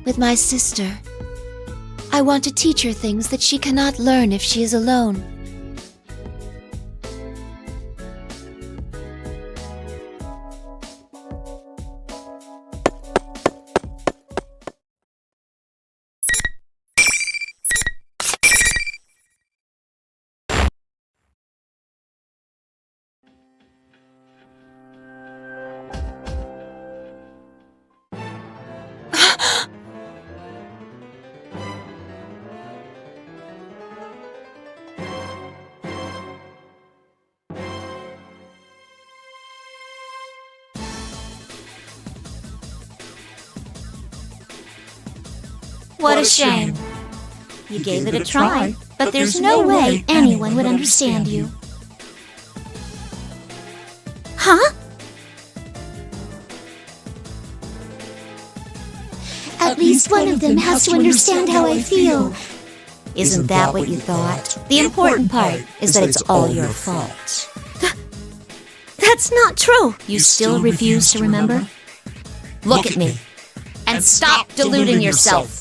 with my sister. I want to teach her things that she cannot learn if she is alone. What a shame. You gave it a try, but there's no way anyone would understand you. Huh? At least one of them has to understand how I feel. Isn't that what you thought? The important part is that it's all your fault. That's not true. You still refuse to remember? Look at me. And stop deluding yourself.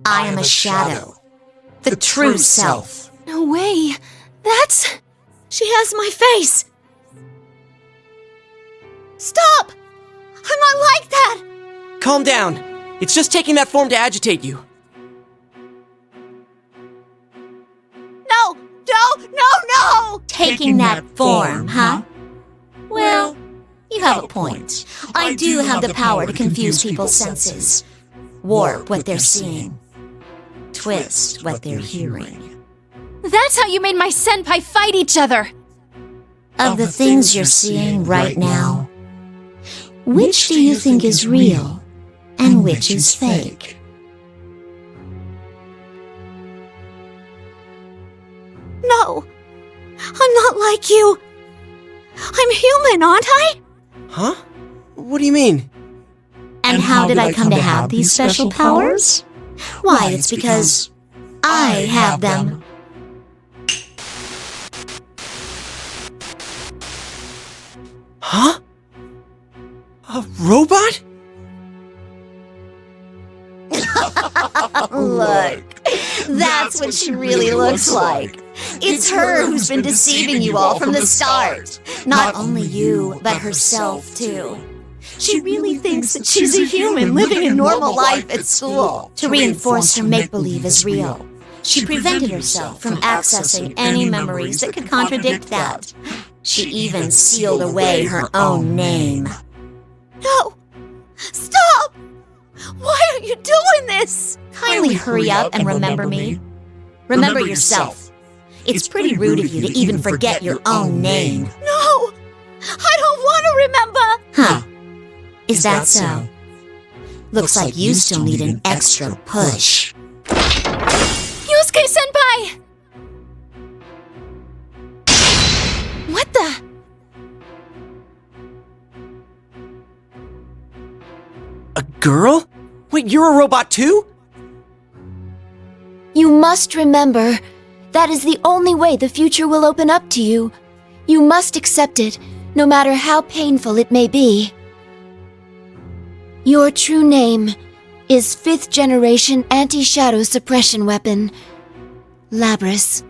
I am a shadow. The true self. No way. That's... She has my face. Stop! I'm not like that! Calm down. It's just taking that form to agitate you. No! Taking that form, huh? Well, you have a point. I do have the power to confuse people's senses. Warp what they're seeing. Twist what they're hearing. That's how you made my senpai fight each other! Of the things you're seeing right now, which do you think is real and which is fake? No! I'm not like you! I'm human, aren't I? Huh? What do you mean? And how did I come to have these special powers? Why, it's because I have them. Huh? A robot? Look, that's what she really looks like. It's her who's been deceiving you all from the start. Not only you, but herself too. She really thinks that she's a human living a normal life at school. To reinforce her make-believe as real, she prevented herself from accessing any memories that could contradict that. She even sealed away her own name. No! Stop! Why are you doing this? Kindly hurry up and remember me. Remember yourself. It's pretty rude of you to even forget your own name. No! I don't want to remember! Huh. Is that so? Looks like you still need an extra push. Yusuke-senpai! What the? A girl? Wait, you're a robot too? You must remember, that is the only way the future will open up to you. You must accept it, no matter how painful it may be. Your true name is 5th generation anti-shadow suppression weapon, Labris.